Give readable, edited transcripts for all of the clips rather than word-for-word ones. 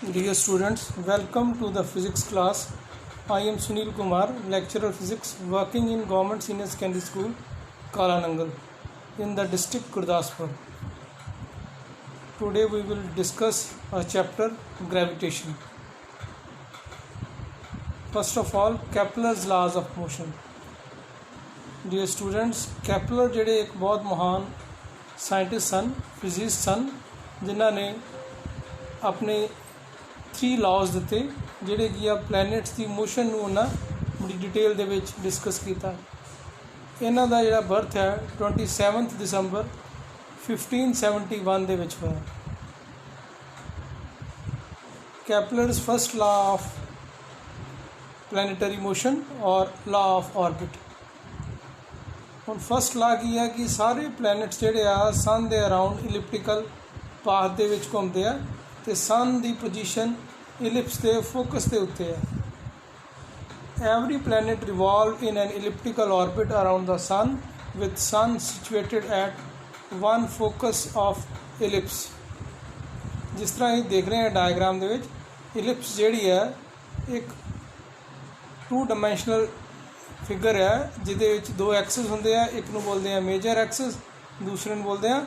Dear students, welcome to the physics class. I am Sunil Kumar, lecturer physics working in Government Senior Secondary School, Kalanangal in the district Gurdaspur. Today we will discuss a chapter gravitation. First of all, Kepler's laws of motion. Dear students, Kepler ਜਿਹੜੇ ਇੱਕ ਬਹੁਤ ਮਹਾਨ scientist ਸਨ, ਫਿਜ਼ਿਸਟ ਸਨ, ਜਿਨ੍ਹਾਂ ਨੇ ਆਪਣੇ 3 ਲਾਜ਼ ਦਿੱਤੇ ਜਿਹੜੇ ਕਿ ਆ ਪਲੈਨਟਸ ਦੀ ਮੋਸ਼ਨ ਨੂੰ ਉਹਨਾਂ ਬੜੀ ਡਿਟੇਲ ਦੇ ਵਿੱਚ ਡਿਸਕਸ ਕੀਤਾ। ਇਹਨਾਂ ਦਾ ਜਿਹੜਾ ਬਰਥ ਹੈ 27 ਦਸੰਬਰ 1571 ਦੇ ਵਿੱਚ ਹੋਇਆ। Kepler's first law of planetary motion or law of orbit. ਹੁਣ ਫਸਟ ਲਾ ਕੀ ਹੈ ਕਿ ਸਾਰੇ ਪਲੈਨਟਸ ਜਿਹੜੇ ਆ ਸਨ ਦੇ ਅਰਾਊਂਡ ਇਲਿਪਟੀਕਲ ਪਾਥ ਦੇ ਵਿੱਚ ਘੁੰਮਦੇ ਆ ਤੇ ਸਨ ਦੀ ਪੋਜੀਸ਼ਨ ਇਲਿਪਸ ਦੇ ਫੋਕਸ ਦੇ ਉੱਤੇ ਹੈ। Every planet revolve in an elliptical orbit around the sun with sun situated at one focus of ellipse. ਜਿਸ ਤਰ੍ਹਾਂ ਇਹ ਦੇਖ ਰਹੇ ਹਾਂ ਡਾਇਗਰਾਮ ਦੇ ਵਿੱਚ, ਇਲਿਪਸ ਜਿਹੜੀ ਹੈ ਇੱਕ 2 ਡਾਇਮੈਂਸ਼ਨਲ ਫਿਗਰ ਹੈ ਜਿਹਦੇ ਵਿੱਚ 2 ਐਕਸਿਸ ਹੁੰਦੇ ਆ। ਇੱਕ ਨੂੰ ਬੋਲਦੇ ਆ ਮੇਜਰ ਐਕਸਿਸ, ਦੂਸਰੇ ਨੂੰ ਬੋਲਦੇ ਆ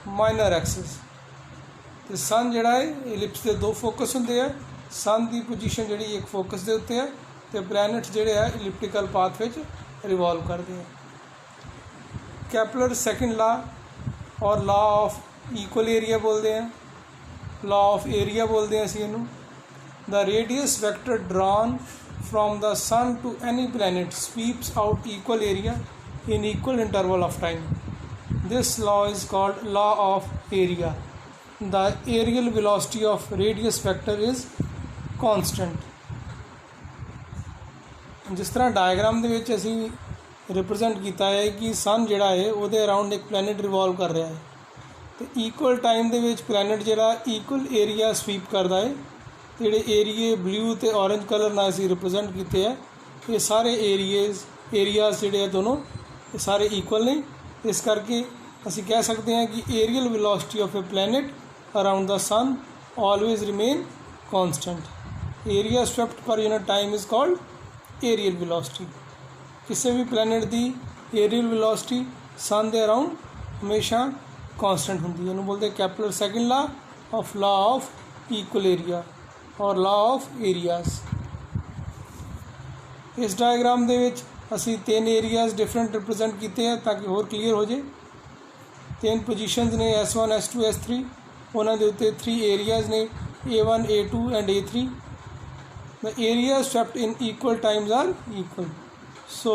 ਮਾਈਨਰ ਐਕਸਿਸ। ਤੇ ਸਨ ਜਿਹੜਾ ਹੈ ਇਲਿਪਸ ਦੇ 2 ਫੋਕਸ ਹੁੰਦੇ ਆ। ਸਨ ਦੀ ਪੋਜੀਸ਼ਨ ਜਿਹੜੀ ਇੱਕ ਫੋਕਸ ਦੇ ਉੱਤੇ ਹੈ ਤੇ ਪਲੈਨਟਸ ਜਿਹੜੇ ਆ ਇਲਿਪਟੀਕਲ ਪਾਥ ਵਿੱਚ ਰਿਵੋਲਵ ਕਰਦੇ ਆ। ਕੈਪਲਰ ਸੈਕਿੰਡ ਲਾ ਔਰ ਲਾ ਆਫ ਇਕੁਅਲ ਏਰੀਆ ਬੋਲਦੇ ਆ, ਲਾ ਆਫ ਏਰੀਆ ਬੋਲਦੇ ਆ ਅਸੀਂ ਇਹਨੂੰ। The radius vector drawn from the sun to any planet sweeps out equal area in equal interval of time. This law is called law of area. The areal velocity of radius vector is constant. ਜਿਸ ਤਰ੍ਹਾਂ diagram ਦੇ ਵਿੱਚ ਅਸੀਂ represent ਕੀਤਾ ਹੈ ਕਿ ਸਨ ਜਿਹੜਾ ਹੈ ਉਹਦੇ ਅਰਾਊਂਡ ਇੱਕ ਪਲੈਨਟ ਰਿਵੋਲਵ ਕਰ ਰਿਹਾ ਹੈ ਤੇ ਇਕੁਅਲ ਟਾਈਮ ਦੇ ਵਿੱਚ ਪਲੈਨਟ ਜਿਹੜਾ ਇਕੁਅਲ ਏਰੀਆ ਸਵੀਪ ਕਰਦਾ ਹੈ। ਜਿਹੜੇ ਏਰੀਏ ਬਲੂ ਅਤੇ ਔਰੰਜ ਕਲਰ ਨਾਲ ਅਸੀਂ ਰਿਪਰੈਜ਼ੈਂਟ ਕੀਤੇ ਆ, ਇਹ ਸਾਰੇ ਏਰੀਆਜ਼ ਜਿਹੜੇ ਆ ਦੋਨੋਂ ਇਹ ਸਾਰੇ ਇਕੁਅਲ ਨੇ। ਇਸ ਕਰਕੇ ਅਸੀਂ ਕਹਿ ਸਕਦੇ ਹਾਂ ਕਿ areal velocity of a planet around the sun always remain constant. Area swept per unit time is called areal velocity. ਕਿਸੇ ਵੀ ਪਲੈਨਟ ਦੀ ਏਰੀਅਲ ਵੈਲੋਸਿਟੀ ਸਨ ਦੇ ਅਰਾਊਂਡ ਹਮੇਸ਼ਾ ਕਾਨਸਟੈਂਟ ਹੁੰਦੀ ਹੈ। ਇਹਨੂੰ ਬੋਲਦੇ Kepler second law of law of equal area or law of areas. ਇਸ ਡਾਇਗਰਾਮ ਦੇ ਵਿੱਚ ਅਸੀਂ 3 ਏਰੀਆਜ਼ ਡਿਫਰੈਂਟ ਰਿਪਰੈਜ਼ੈਂਟ ਕੀਤੇ ਆ ਤਾਂ ਕਿ ਹੋਰ ਕਲੀਅਰ ਹੋ ਜੇ। 3 ਪੋਜੀਸ਼ਨਸ ਨੇ S1 S2 S3, ਉਹਨਾਂ ਦੇ ਉੱਤੇ 3 ਏਰੀਆਜ਼ ਨੇ A1 A2 and A3। The areas swept in equal times are equal. So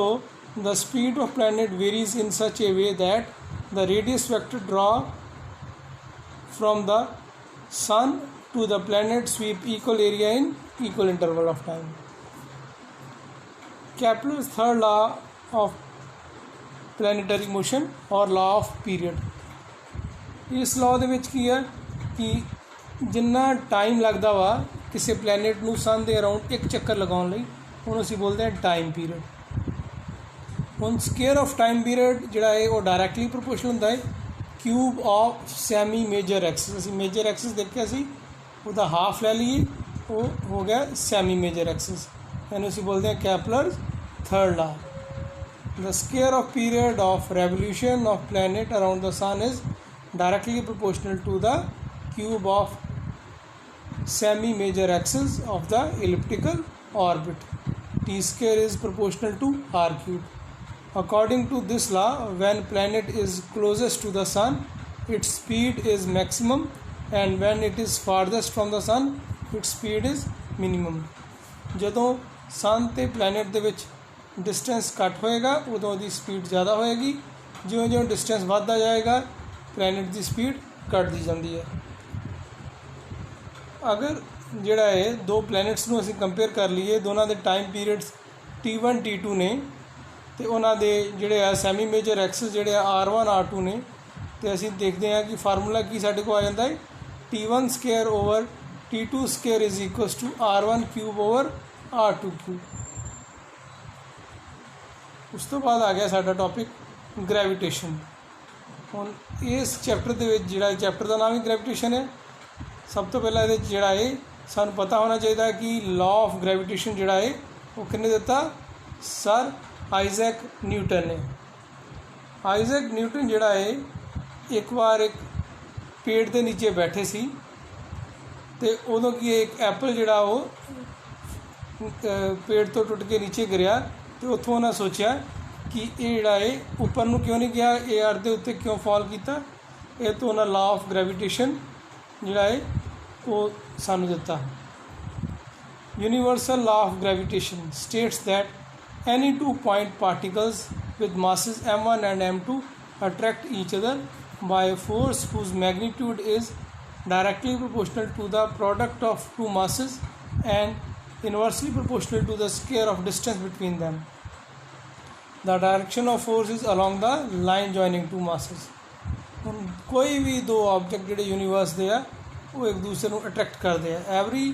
the speed of planet varies in such a way that the radius vector draw from the sun to the planet sweep equal area in equal interval of time. Kepler's third law of planetary motion or law of period. ਇਸ law ਦੇ ਵਿੱਚ ਕੀ ਹੈ ਕਿ ਜਿੰਨਾ time ਲੱਗਦਾ ਵਾ ਕਿਸੇ ਪਲੈਨਟ ਨੂੰ ਸਨ ਦੇ ਅਰਾਊਂਡ ਇੱਕ ਚੱਕਰ ਲਗਾਉਣ ਲਈ, ਉਹਨੂੰ ਅਸੀਂ ਬੋਲਦੇ ਹਾਂ ਟਾਈਮ ਪੀਰੀਅਡ। ਹੁਣ ਸਕੇਅਰ ਆਫ ਟਾਈਮ ਪੀਰੀਅਡ ਜਿਹੜਾ ਹੈ ਉਹ ਡਾਇਰੈਕਟਲੀ ਪ੍ਰੋਪੋਰਸ਼ਨਲ ਹੁੰਦਾ ਹੈ cube of semi major Axis. ਅਸੀਂ ਮੇਜਰ ਐਕਸਿਸ ਦੇਖਿਆ ਸੀ, ਉਹਦਾ ਹਾਫ ਲੈ ਲਈਏ, ਉਹ ਹੋ ਗਿਆ ਸੈਮੀ ਮੇਜਰ ਐਕਸਿਸ। ਇਹਨੂੰ ਅਸੀਂ ਬੋਲਦੇ ਹਾਂ Kepler third law. The square of period of revolution of planet around the sun is directly proportional to the cube of semi major axis of the elliptical orbit. T square is proportional to r cube. According to this law, when planet is closest to the sun, its speed is maximum, and when it is farthest from the sun, its speed is minimum. ਜਦੋਂ sun ਤੇ planet ਦੇ ਵਿੱਚ distance ਘੱਟ ਹੋਏਗਾ ਉਦੋਂ ਉਹਦੀ speed ਜ਼ਿਆਦਾ ਹੋਏਗੀ। ਜਿਉਂ-ਜਿਉਂ distance ਵੱਧਦਾ ਜਾਏਗਾ planet ਦੀ ਸਪੀਡ ਘੱਟਦੀ ਜਾਂਦੀ ਹੈ। ਅਗਰ ਜਿਹੜਾ ਹੈ 2 ਪਲੈਨਟਸ ਨੂੰ ਅਸੀਂ ਕੰਪੇਅਰ ਕਰ ਲਈਏ, ਦੋਨਾਂ ਦੇ ਟਾਈਮ ਪੀਰੀਅਡਸ T1 T2 ਨੇ ਤੇ ਉਹਨਾਂ ਦੇ ਜਿਹੜੇ ਆ ਸੈਮੀ ਮੇਜਰ ਐਕਸਿਸ ਜਿਹੜੇ ਆ R1 R2 ਨੇ, ਤੇ ਅਸੀਂ ਦੇਖਦੇ ਹਾਂ ਕਿ ਫਾਰਮੂਲਾ ਕੀ ਸਾਡੇ ਕੋਲ ਆ ਜਾਂਦਾ ਹੈ T1 square over T2 square is equals to R1 cube over R2 cube. ਉਸ ਤੋਂ ਬਾਅਦ ਆ ਗਿਆ ਸਾਡਾ ਟੌਪਿਕ ਗ੍ਰੈਵੀਟੇਸ਼ਨ। ਹੁਣ ਇਸ ਚੈਪਟਰ ਦੇ ਵਿੱਚ ਜਿਹੜਾ ਚੈਪਟਰ ਦਾ ਨਾਮ ਹੀ ਗ੍ਰੈਵੀਟੇਸ਼ਨ ਹੈ। ਸਭ ਤੋਂ ਪਹਿਲਾਂ ਇਹਦੇ ਜਿਹੜਾ ਹੈ सानू पता होना चाहिए कि लॉ ऑफ ग्रैविटेशन जिहड़ा है वो किन्ने दिता, सर आइजैक न्यूटन ने। आइजैक न्यूटन जिहड़ा है एक बार एक पेड़ के नीचे बैठे सी ते उदों की एक एप्पल जिहड़ा वो पेड़ तो टुट के नीचे गिरिया तो उत्थों उन्हें सोचा कि ये जिहड़ा है उपर नूं क्यों नहीं गया, ये अर्थ के उत्ते क्यों फॉल किया। ये तो उन्हें लॉ ऑफ ग्रैविटेशन जिहड़ा है वो सानू दिता। Universal law of gravitation states that any 2 point particles with masses m1 and m2 attract each other by a force whose magnitude is directly proportional to the product of two masses and inversely proportional to the square of distance between them. The direction of force is along the line joining two masses. कोई भी दो object जिहड़े universe दे आ वो एक दूसरे को attract करते हैं। Every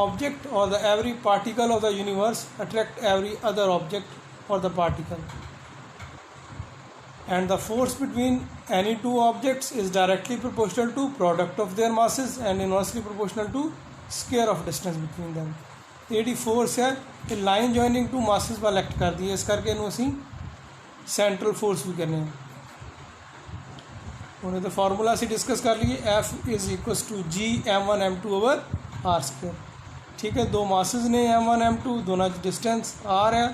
object or the every particle of the universe attract every other object or the particle, and the force between any two objects is directly proportional to product of their masses and inversely proportional to square of distance between them. ਜਿਹੜੀ force है ये line joining two masses वाल act करती है, इस करके इन्हू असी central force भी करने हैं। उन्हें तो फार्मूला असी डिस्कस कर लिए, F is equals to G m1 m2 over r square। ठीक है, दो masses ने m1 m2 दोनों डिस्टेंस r है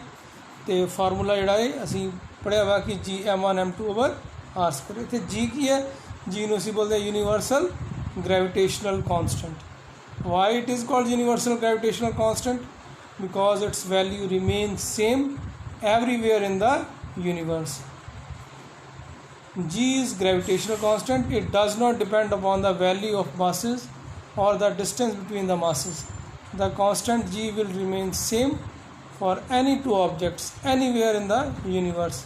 तो फार्मूला जिहड़ा है असी पढ़िया हुआ कि जी m1 m2 over R square. इतने जी की है, जी नूं असीं बोलते हैं universal gravitational constant. Why it is called universal gravitational constant? Because its value remain same everywhere in the universe. G is gravitational constant, it does not depend upon the value of masses or the distance between the masses. The constant g will remain same for any two objects anywhere in the universe.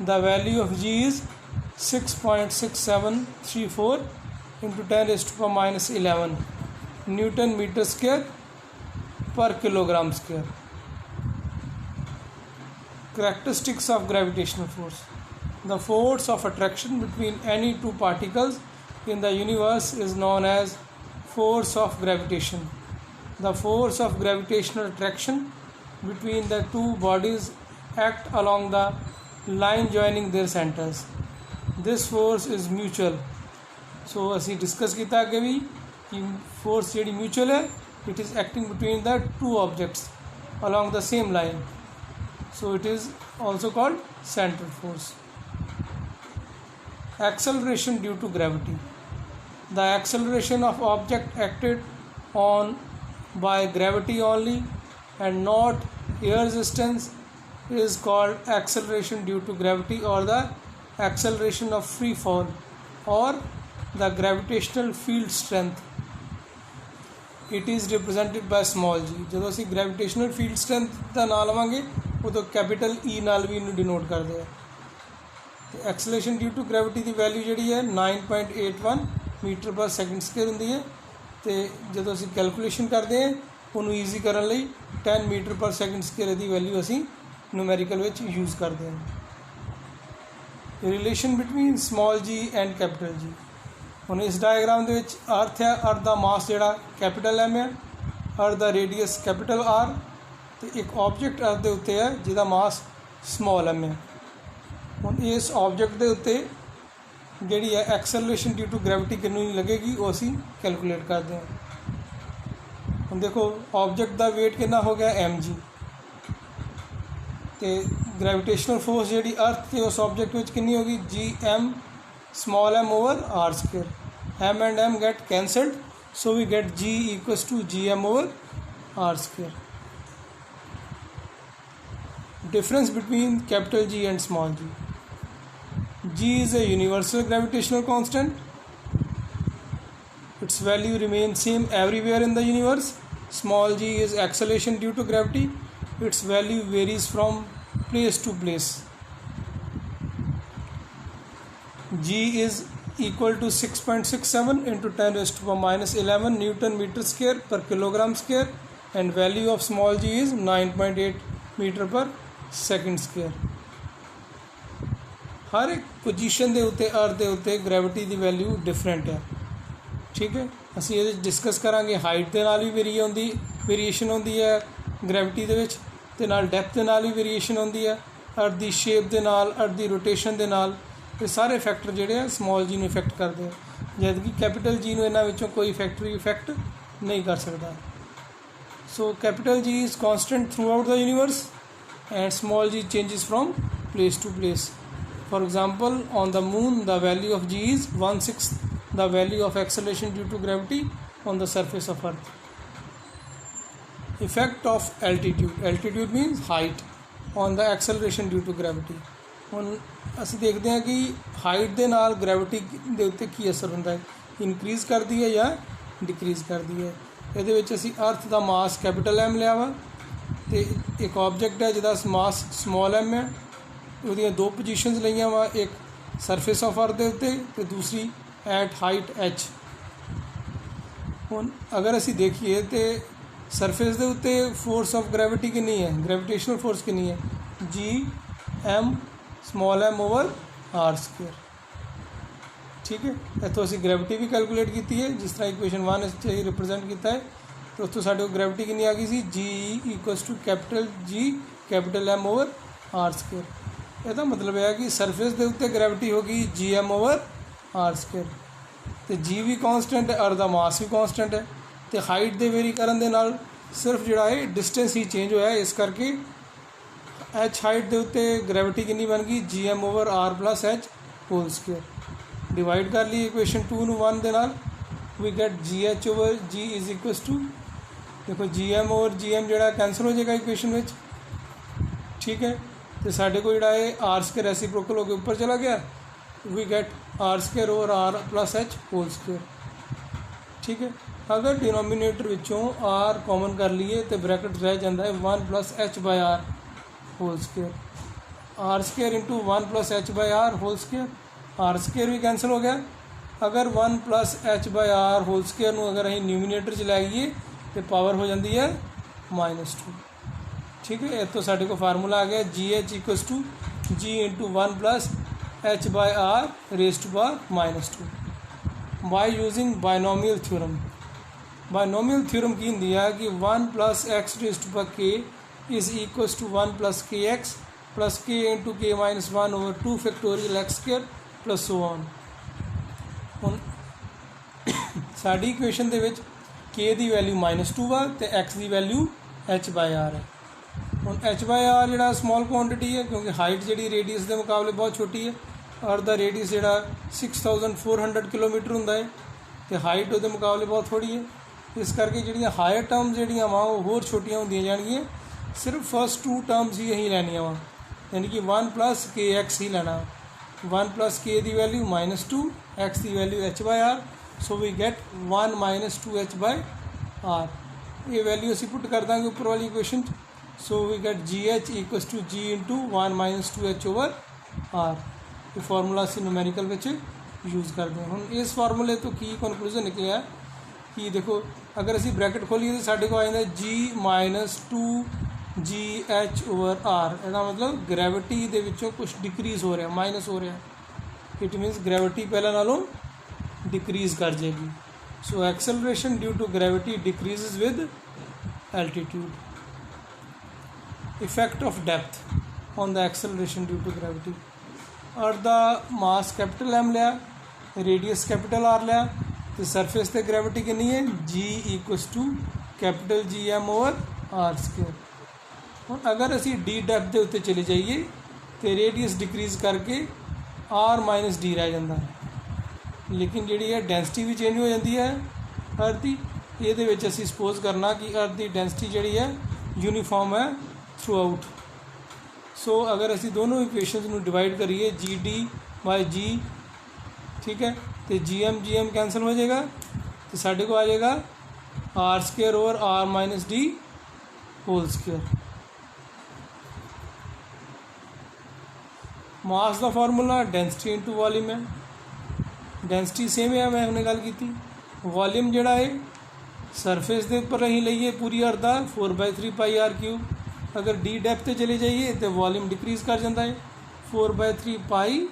The value of g is 6.6734 into 10 raised to the minus 11 Newton meter square per kilogram square. Characteristics of gravitational force. The force of attraction between any two particles in the universe is known as force of gravitation. The force of gravitational attraction between the two bodies act along the line joining their centers. This force is mutual. So असी discuss किया कि भी कि force जी mutual है, it is acting between the two objects along the same line. So it is also called central force. Acceleration due to gravity. The acceleration of object acted on by gravity only and not air resistance is called acceleration due to gravity or the acceleration of free fall or the gravitational field strength. It is represented by small g. जब असी gravitational field strength का नाम लवांगे वो तो capital E नाल भी इन्हू denote करते हैं। तो एक्सेलरेशन ड्यू टू ग्रेविटी की वैल्यू जी है 9.81 मीटर पर सैकेंड स्क्वेयर होंगी है। तो जो असी कैलकुलेशन करते हैं उन्होंने ईजी करने लई 10 मीटर पर सैकेंड स्क्वेयर की वैल्यू असी न्यूमेरिकल यूज़ करते हैं। Relation between small G and capital G. हुण इस डायग्राम के अर्थ है, अर्थ का मास जोड़ा कैपिटल M है, अर्थ का रेडियस कैपिटल R, तो एक ऑब्जेक्ट अर्थ के उत्ते है जिसका मास स्मॉल M है। हुण इस ऑब्जेक्ट के उत्ते जिहड़ी है एक्सेलरेशन ड्यू टू ग्रैविटी कितनी लगेगी वो असी कैलकुलेट करते हैं। हम देखो ऑब्जेक्ट का वेट कितना हो गया mg, तो ग्रैविटेशनल फोर्स जी अर्थ के उस ऑब्जेक्ट में कितनी होगी G m small m over r square. m and m get cancelled, so we get g equals to G m over r square. Difference between capital G and small g. G is a universal gravitational constant. Its value remains same everywhere in the universe. Small g is acceleration due to gravity. Its value varies from place to place. G is equal to 6.67 into 10 raised to the minus 11 Newton meter square per kilogram square, and value of small g is 9.8 meter per second square. हर एक position के उत्ते अर्थ के उत्ते gravity की value different है। ठीक है। ਅਸੀਂ ਇਹਦੇ ਡਿਸਕਸ ਕਰਾਂਗੇ ਹਾਈਟ ਦੇ ਨਾਲ ਵੀ ਵੇਰੀਏਸ਼ਨ ਹੁੰਦੀ ਹੈ ਗ੍ਰੈਵਿਟੀ ਦੇ ਵਿੱਚ, ਤੇ ਨਾਲ ਡੈਪਥ ਦੇ ਨਾਲ ਵੀ ਵੇਰੀਏਸ਼ਨ ਹੁੰਦੀ ਹੈ, ਅਰਥ ਦੀ ਸ਼ੇਪ ਦੇ ਨਾਲ, ਅਰਥ ਦੀ ਰੋਟੇਸ਼ਨ ਦੇ ਨਾਲ। ਇਹ ਸਾਰੇ ਫੈਕਟਰ ਜਿਹੜੇ ਆ ਸਮੋਲ ਜੀ ਨੂੰ ਇਫੈਕਟ ਕਰਦੇ ਆ, ਜਦ ਕਿ ਕੈਪੀਟਲ ਜੀ ਨੂੰ ਇਹਨਾਂ ਵਿੱਚੋਂ ਕੋਈ ਫੈਕਟਰ ਇਫੈਕਟ ਨਹੀਂ ਕਰ ਸਕਦਾ। So capital G is constant throughout the universe and small g changes from place to place. For example, on the moon the value of g is 1/6 the value of acceleration due to gravity on the surface of earth. Effect of altitude means height on the acceleration due to gravity. ਹੁਣ ਅਸੀਂ ਦੇਖਦੇ ਹਾਂ ਕਿ height ਦੇ ਨਾਲ gravity ਦੇ ਉੱਤੇ ਕੀ ਅਸਰ ਹੁੰਦਾ ਹੈ, ਇਨਕਰੀਜ਼ ਕਰਦੀ ਹੈ ਜਾਂ ਡਿਕਰੀਜ਼ ਕਰਦੀ ਹੈ। ਇਹਦੇ ਵਿੱਚ ਅਸੀਂ ਅਰਥ ਦਾ ਮਾਸ ਕੈਪੀਟਲ M ਲਿਆ ਵਾ, ਤੇ ਇੱਕ ਆਬਜੈਕਟ ਹੈ ਜਿਹਦਾ ਮਾਸ ਸਮੋਲ m ਹੈ, ਉਹਦੀਆਂ ਦੋ ਪੋਜੀਸ਼ਨਸ ਲਈਆਂ ਵਾ, ਇੱਕ ਸਰਫੇਸ ਆਫ ਅਰਥ ਦੇ ਉੱਤੇ ਤੇ ਦੂਸਰੀ ਐਟ ਹਾਈਟ h। ਹੁਣ ਅਗਰ ਅਸੀਂ ਦੇਖੀਏ ਤੇ ਸਰਫੇਸ ਦੇ ਉੱਤੇ ਫੋਰਸ ਆਫ ਗ੍ਰੈਵਿਟੀ ਕਿੰਨੀ ਹੈ, ਗ੍ਰੈਵਿਟੇਸ਼ਨਲ ਫੋਰਸ ਕਿੰਨੀ ਹੈ, g small m over r square. ਠੀਕ ਹੈ, ਇੱਥੋਂ ਅਸੀਂ ਗ੍ਰੈਵਿਟੀ ਵੀ ਕੈਲਕੂਲੇਟ ਕੀਤੀ ਹੈ, ਜਿਸ ਤਰ੍ਹਾਂ ਇਕੁਏਸ਼ਨ 1 ਵਿੱਚ ਅਸੀਂ ਰਿਪਰੈਜ਼ੈਂਟ ਕੀਤਾ ਹੈ। तो उसको साढ़े को ग्रैविटी कितनी आ गई सी, G equals to capital G capital M over R square. ਇਹਦਾ ਮਤਲਬ ਹੈ ਕਿ ਸਰਫੇਸ ਦੇ ਉੱਤੇ ਗ੍ਰੈਵਿਟੀ ਹੋ ਗਈ G M over R square, ਤੇ ਜੀ ਵੀ ਕਾਂਸਟੈਂਟ ਹੈ, ਅਰ ਦਾ ਮਾਸ ਵੀ ਕਾਂਸਟੈਂਟ ਹੈ, ਤੇ ਹਾਈਟ ਦੇ ਵੇਰੀ ਕਰਨ ਦੇ ਨਾਲ ਸਿਰਫ ਜਿਹੜਾ ਹੈ ਡਿਸਟੈਂਸ ਹੀ ਚੇਂਜ ਹੋਇਆ, ਇਸ ਕਰਕੇ ਐਚ ਹਾਈਟ ਦੇ ਉੱਤੇ ਗ੍ਰੈਵਿਟੀ ਕਿੰਨੀ ਬਣ ਗਈ, G M over R plus H whole square. Divide ਕਰ ਲਈ ਇਕੁਏਸ਼ਨ 2 ਨੂੰ 1 ਦੇ ਨਾਲ, we get G H over G is equals to, देखो G M over G M जोड़ा कैंसल हो जाएगा इक्वेशन में, ठीक है। तो साढ़े को जोड़ा है आर स्क्वायर रेसिप्रोकल होकर ऊपर चला गया, we get R square over R plus H whole square, ठीक है। अगर डिनोमीनेटर विचों आर कॉमन कर लीए तो ब्रैकेट रह जाता है 1 plus H by R whole square, R square into 1 plus H by R whole square, R square भी कैंसल हो गया। अगर 1 plus H by R whole square में अगर अं न्यूमीनेटर च लैए तो पावर हो जाती है -2, ठीक है। इतों साढ़े को फार्मूला आ गया G H equals to G into 1 plus H by R raise to power -2 by using binomial theorem. Binomial theorem की होंगी है कि 1 plus X raise to power K is equals to 1 plus K X plus K into K minus 1 over 2 factorial X square plus so on. हुण साडी equation दे विच के की value -2 वा तो एक्स की वैल्यू एच बाय आर है। हुण H by are जो स्मॉल क्वांटिटी है, क्योंकि हाइट जी रेडियस के मुकाबले बहुत छोटी है, और द रेडियस जो 6400 किलोमीटर होंदा है, तो हाइट वो मुकाबले बहुत थोड़ी है, इस करके जो हायर टर्म्स जोड़ियाँ वा होर छोटियाँ होंदियां जाणगियां, सिर्फ फस्ट 2 टर्म्स ही असीं लैनियां वा, यानी कि 1 प्लस के एक्स ही लेना, 1 प्लस के की वैल्यू -2, एक्स की value H by R, so we get 1 minus 2h by R. ये वैल्यू असी पुट कर देंगे ऊपर वाली equation, so we get G H equals to G into 1 minus 2h over R. ये formula असी न्यूमेरिकल यूज़ करते हैं। हम इस फार्मूले तो की कनक्लूजन निकलिया कि देखो, अगर असी ब्रैकेट खोलीए तो साढ़े को आ जाता जी -2 जी एच ओवर आर। इसका मतलब ग्रैविटी दे विचों कुछ डिक्रीज़ हो रहा, माइनस हो रहा, इट मीनस ग्रैविटी पहले नालों डिक्रीज़ कर जाएगी। So acceleration due to gravity decreases with altitude. Effect of depth on the acceleration due to gravity. Earth दा मास कैपिटल M लिया, रेडियस कैपिटल R लिया, तो सरफेस ते ग्रेविटी कितनी है, G equals to capital G M over R square. और अगर असी डी डेप्थ के उत्ते चले जाइए तो रेडियस डिक्रीज़ करके R माइनस डी रह जाता है, लेकिन जी है डेंसिटी भी चेंज हो जाती है अर्थ की। ये असी सपोज करना कि अर्थ की डेंसिटी जी है यूनीफॉर्म है थ्रू आउट। सो अगर असी दोनों इक्वेशनस में डिवाइड करिए जी डी बाय जी, ठीक है, तो जी एम कैंसल हो जाएगा, तो साढ़े को आ जाएगा R square over R minus D whole square. Mass का फार्मूला डेंसिटी इंटू वॉल्यूम है, डेंसिटी सेम है, मैं हमने गल की। वॉल्यूम जोड़ा है सरफेस के उपर अं लीए पूरी अर्थ का 4/3 पाई आर क्यूब। अगर डी डेप्थ पे चले जाइए तो वॉल्यूम डिक्रीज़ कर जाता है, 4/3 पाई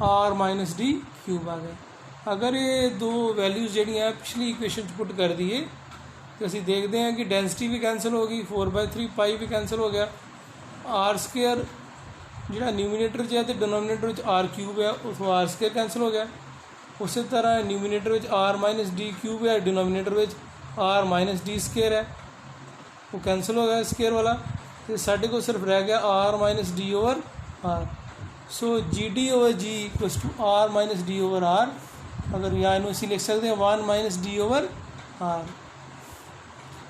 आर माइनस डी क्यूब आ गया। अगर ये दो वैल्यूज़ ਜਿਹੜੀਆਂ पिछली इक्वेशन पुट कर दीए तो असी देखते हैं कि डेंसिटी भी कैंसिल हो गई, 4/3 पाई भी कैंसिल हो गया, आर स्केयर ਜਿਹੜਾ न्यूमीनेटर 'ਚ है तो डिनोमीनेटर में आर क्यूब है उसको आर स्केयर कैंसिल हो गया। उस तरह न्यूमीनेटर में आर माइनस डी क्यूब है, डिनोमीनेटर में आर माइनस डी स्केयर है, वो कैंसिल हो गया स्केयर वाला। तो साढ़े को सिर्फ रह गया R minus D over R. So G D over G equals to R minus D over R. अगर यहाँ इन्हों असी लिख सकते हैं 1 माइनस डी ओवर आर।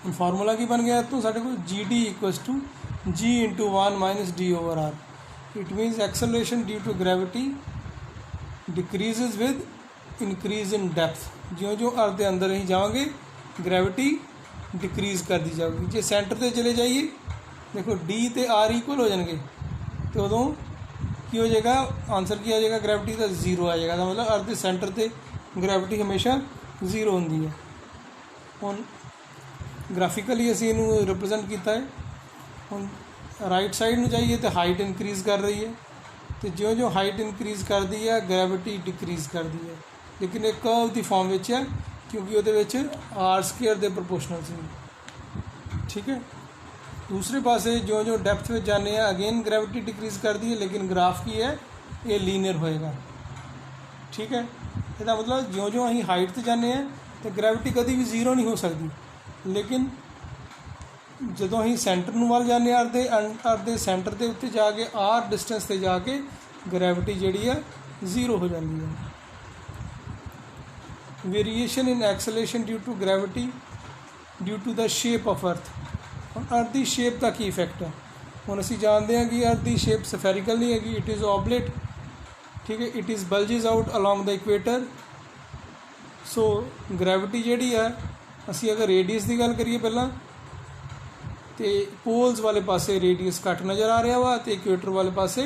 हम फार्मूला की बन गया तो साढ़े को G D equals to G into 1 minus D over R. It means acceleration due to gravity decreases with increase in depth. ज्यों ज्यों अर्थ के अंदर ही जाओगे ग्रेविटी डिक्रीज़ कर दी जाएगी। जो सेंटर से चले जाइए देखो डी तो आर इक्वल हो जाएंगे तो उदों की हो जाएगा, आंसर की आ जाएगा ग्रेविटी का 0 आ जाएगा। तो मतलब अर्थ के सेंटर से ग्रेविटी हमेशा 0 होंगी है। हुण ग्राफिकली असी इनू रिप्रजेंट किया है। हुण राइट साइड में जाइए तो हाइट इनक्रीज़ कर रही है, तो ज्यों ज्यों हाइट इनक्रीज़ कर दी है ग्रेविटी डिक्रीज़ कर दी है, लेकिन एक कर्व की फॉर्म में है क्योंकि वो आर स्केयर के प्रोपोर्शनल से। ठीक है, दूसरे पासे जो जो डेप्थ में जाने हैं अगेन ग्रेविटी डिक्रीज़ कर दी है, लेकिन ग्राफ की है ये लीनियर होएगा। ठीक है, इसका मतलब ज्यों ज्यों अं हाइट से जाने हैं तो ग्रेविटी कभी भी 0 नहीं हो सकती, लेकिन ਜਦੋਂ ਅਸੀਂ ਸੈਂਟਰ ਨੂੰ ਵੱਲ ਜਾਂਦੇ ਹਾਂ अर्ध ਦੇ ਸੈਂਟਰ ਦੇ ਉੱਤੇ ਜਾ ਕੇ ਆਰ ਡਿਸਟੈਂਸ 'ਤੇ ਜਾ ਕੇ ਗ੍ਰੈਵਿਟੀ ਜਿਹੜੀ ਆ 0 ਹੋ ਜਾਂਦੀ ਹੈ। Variation in acceleration due to gravity due to the shape of earth. ਹੁਣ अर्थ ਦੀ ਸ਼ੇਪ ਦਾ ਕੀ ਇਫੈਕਟ ਹੈ? ਹੁਣ ਅਸੀਂ ਜਾਣਦੇ ਹਾਂ ਕਿ अर्थ ਦੀ ਸ਼ੇਪ ਸਫੈਰੀਕਲ ਨਹੀਂ ਹੈਗੀ, ਇਟ ਇਜ਼ ਓਬਲੇਟ। ਠੀਕ ਹੈ, it is bulges out along the equator. So gravity ਜਿਹੜੀ ਆ ਅਸੀਂ ਅਗਰ ਰੇਡੀਅਸ ਦੀ ਗੱਲ ਕਰੀਏ ਪਹਿਲਾਂ तो पोल्स वाले पासे रेडियस घट नज़र आ रहा वा तो इक्वेटर वाले पासे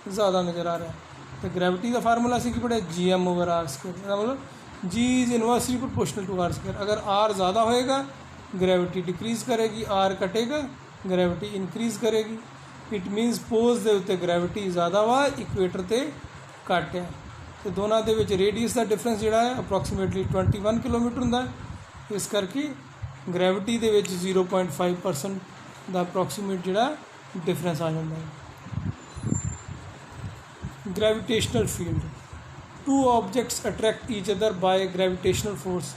ज़्यादा नज़र आ रहा। तो ग्रेविटी का फार्मूला असी की पढ़िया G M over R square. मतलब G is inversely proportional to R square. अगर आर ज़्यादा होएगा ग्रेविटी डिक्रीज़ करेगी, आर घटेगा ग्रेविटी इनक्रीज़ करेगी। इट मीनस पोल्स के उत्ते ग्रेविटी ज़्यादा वा इक्वेटर ते घट है। तो दोनों के विच रेडियस का डिफरेंस जिहड़ा है अप्रोक्सीमेटली 21 किलोमीटर हुंदा है। इस करके ग्रेविटी के विच 0.5% ਦਾ ਅਪਰੋਕਸੀਮੇਟ ਜਿਹੜਾ डिफरेंस आ जाता है। Gravitational field, two objects attract each other by gravitational force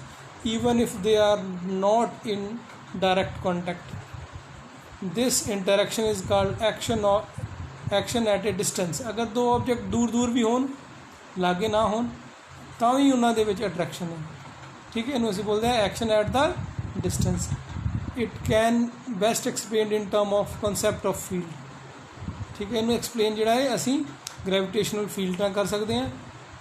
even if they are not in direct contact. This interaction is called action at a distance. अगर दो ऑब्जेक्ट दूर दूर भी होन लागे ना होन ਤਾਂ ਵੀ ਉਹਨਾਂ ਦੇ ਵਿੱਚ अट्रैक्शन है। ठीक है, ਇਹਨੂੰ ਅਸੀਂ बोलते हैं action at the distance. It can best explain in term of concept of field. ठीक है, इन्होंने एक्सप्लेन जोड़ा है असी ग्रेविटेशनल फील्ड कर सकते हैं।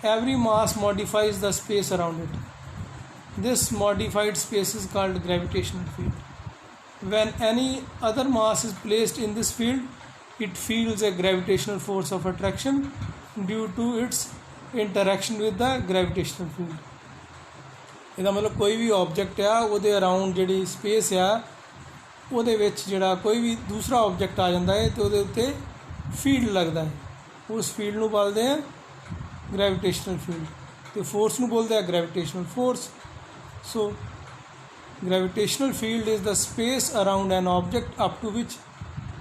Every mass modifies the space around it. This modified space is called gravitational field. When any other mass is placed in this field it feels a gravitational force of attraction due to its interaction with the gravitational field. ਇਹਦਾ मतलब कोई भी object आ ਉਹਦੇ around ਜਿਹੜੀ space आ ਉਹਦੇ ਵਿੱਚ ਜਿਹੜਾ कोई भी दूसरा ऑब्जेक्ट आ ਜਾਂਦਾ है तो ਉਹਦੇ ਉੱਤੇ फील्ड लगता है। उस फील्ड ਨੂੰ बोलते हैं ग्रेविटेशनल फील्ड। तो फोर्स ਨੂੰ बोलते हैं gravitational force. So gravitational field is the space around an object up to which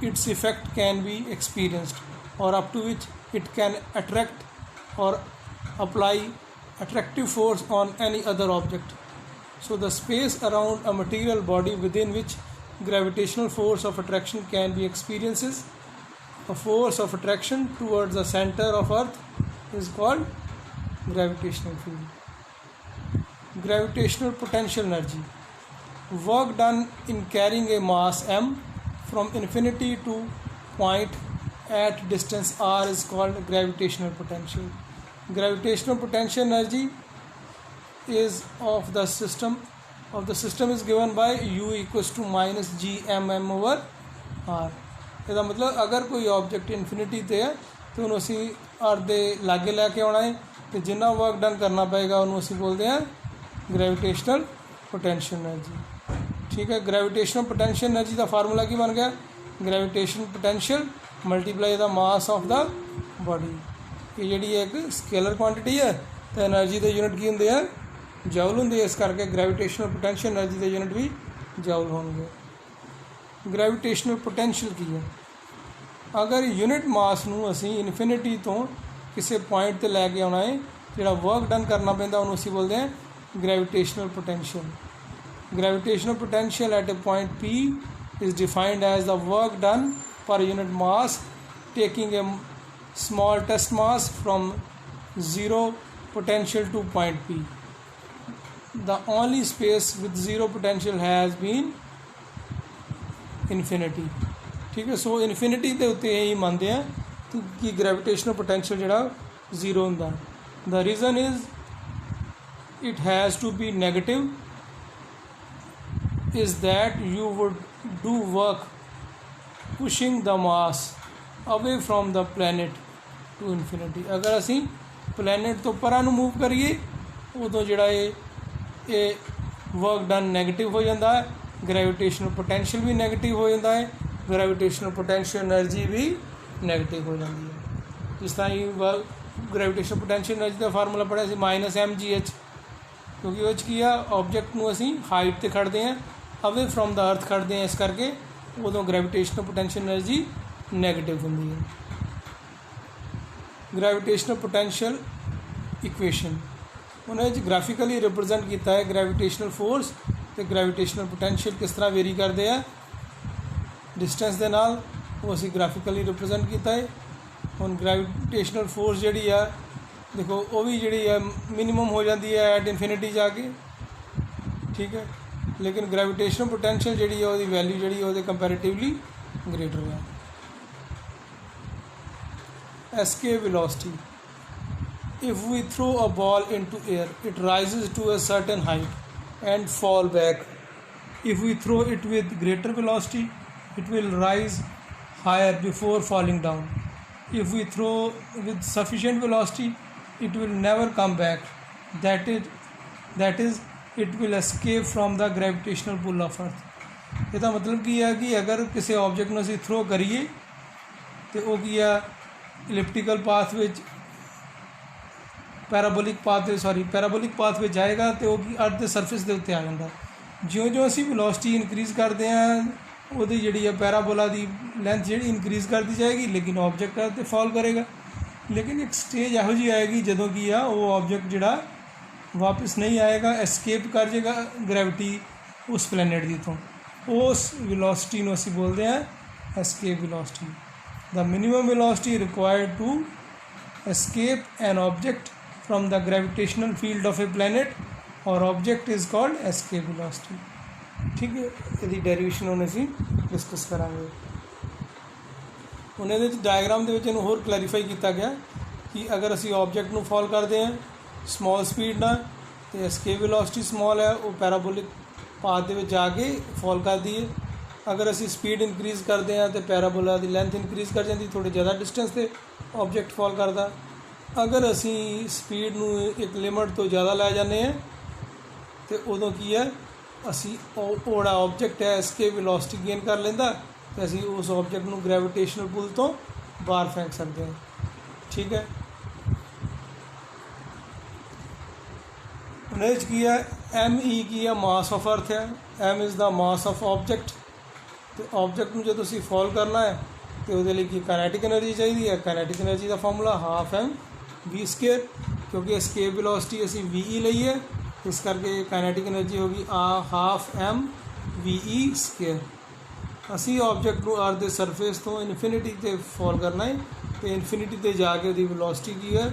its effect can be experienced or up to which it can attract or apply attractive force on any other object. So the space around a material body within which gravitational force of attraction can be experiences a force of attraction towards the center of earth is called gravitational field. Gravitational potential energy, work done in carrying a mass m from infinity to point at distance r is called gravitational potential. Gravitational potential energy is of the system is given by u equals to minus g mm over r। ਇਹਦਾ मतलब अगर कोई object infinity ते है तो ਉਹਨੂੰ ਅਸੀਂ r ਦੇ ਲਾਗੇ ਲੈ ਕੇ ਆਉਣਾ ਹੈ ਤੇ ਜਿੰਨਾ ਵਰਕ ਡਨ ਕਰਨਾ ਪਏਗਾ ਉਹਨੂੰ ਅਸੀਂ ਬੋਲਦੇ ਹਾਂ ਗ੍ਰੈਵਿਟੇਸ਼ਨਲ पोटेंशियल एनर्जी। ठीक है, ग्रेविटेशनल पोटेंशियल एनर्जी का फार्मूला की बन गया gravitational potential multiply the mass of the body. ये जी एक स्केलर क्वांटिटी है एनर्जी के यूनिट की होंगे आ जूल होंगे, इस करके ग्रैविटेशनल पोटेंशियल एनर्जी के यूनिट भी जूल होंगे। ग्रैविटेशनल पोटेंशियल की है, अगर यूनिट मास नूं असीं इनफिनिटी तो किसी पॉइंट ते लैके आना है, जिहड़ा वर्क डन करना पैंदा उहनूं असीं बोलते हैं gravitational potential. Gravitational potential at A point P is defined as the work done per unit mass taking a small test mass from zero potential to point P. The only space with zero potential has been infinity। ठीक है, सो infinity के उत्ते यही मानते हैं कि gravitational potential जिहड़ा zero होंदा। The reason is it has to be negative is that you would do work pushing the mass away from the planet to infinity। अगर असी planet तो परां नूं मूव करिए उदों जिहड़ा ये वर्क डन नैगेटिव हो जाता है, ग्रैविटेशनल पोटेंशियल भी नैगेटिव हो जाता है, ग्रैविटेशनल पोटेंशियल एनर्जी भी नैगेटिव हो जाती है। जिस तरह ग्रैविटेशनल पोटेंशियल एनर्जी का फार्मूला पढ़िया सी -mgh, क्योंकि वो की आ ऑबजैक्ट नूं असीं हाइट ते खड़दे हैं, अवे फ्रॉम द अर्थ खड़दे हैं, इस करके उदों ग्रैविटेशनल पोटेंशियल एनर्जी नैगेटिव होंदी है। ग्रैविटेशनल पोटेंशियल इक्वेशन उन्हें ग्राफिकली रिप्रजेंट किया है, ग्रैविटेशनल फोर्स तो ग्रैविटेशनल पोटेंशियल किस तरह वेरी करते हैं डिस्टेंस के नाल, वो असीं ग्राफिकली रिप्रजेंट किया है। हुण ग्रैविटेशनल फोर्स जिहड़ी आ देखो वो भी जिहड़ी है मिनीमम हो जाती है एट इनफिनिटी जाके, ठीक है, लेकिन ग्रैविटेशनल पोटेंशियल जिहड़ी है उसकी वैल्यू जिहड़ी है कंपैरेटिवली ग्रेटर है। Escape velocity, if we throw a ball into air it rises to a certain height and fall back. If we throw it with greater velocity it will rise higher before falling down. If we throw with sufficient velocity it will never come back, that is it will escape from the gravitational pull of earth। ਇਹਦਾ मतलब ਕੀ है कि अगर किसी object ਨੂੰ ਅਸੀਂ throw करिए तो वो की है elliptical path which parabolic path which जाएगा तो वो अर्थ के सरफेस के उत्ते आ जाता। ਜਿਉਂ ਜਿਉਂ ਅਸੀਂ वेलोसिटी इनक्रीज़ करते हैं ਉਹਦੀ ਜਿਹੜੀ है पैराबोला की लेंथ ਜਿਹੜੀ इनक्रीज़ करती जाएगी, लेकिन ऑब्जेक्ट अर्थ ते फॉल करेगा। लेकिन एक स्टेज यहो जी आएगी जदों की आ वो ऑब्जेक्ट जिहड़ा वापस नहीं आएगा, एस्केप कर जाएगा ग्रैविटी उस प्लैनेट की तो उस वेलोसिटी नूं असीं बोलते हैं escape velocity. The minimum velocity required to escape an object from the gravitational field of a planet or object is called escape velocity. ठीक है, इसकी डेरिवेशन हुण असीं डिस्कस करांगे। उन्हें डायग्राम के होर क्लैरीफाई किया गया कि अगर असी ऑब्जेक्ट में फॉल करते हैं स्मॉल स्पीड ना तो एस्केप वेलोसिटी स्मॉल है वो पैराबोलिक पाथ के जाके फॉल करती है। अगर असी स्पीड इनक्रीज़ करते हैं तो पैराबोला की लेंथ इनक्रीज़ कर जाती, थोड़े ज़्यादा डिस्टेंस से ऑब्जेक्ट फॉल करता। अगर असी स्पीड नूं एक लिमिट तो ज़्यादा लै जाने हैं तो उदों की है असी ओड़ा ऑब्जेक्ट है एस्केप वेलोसिटी गेन कर लेंदा तो असी उस ऑब्जेक्ट नूं ग्रैविटेशनल पुल तो बाहर फेंक सकते हैं। ठीक है, उन्हें की है ME की है मास ऑफ अर्थ है, M is the mass of object. तो ऑब्जेक्ट में जो तुसी फॉल करना है तो वो की काइनेटिक एनर्जी चाहिए है। काइनेटिक एनर्जी का फॉर्मूला ½mv², क्योंकि एस्केप वेलोसिटी असी VE लई है, इस करके काइनेटिक एनर्जी होगी ½ mve²। असी ऑब्जेक्ट को अर्थ के सरफेस तो इनफिनिटी ते फॉल करना है तो इनफिनिटी ते जाके उसकी वेलोसिटी की है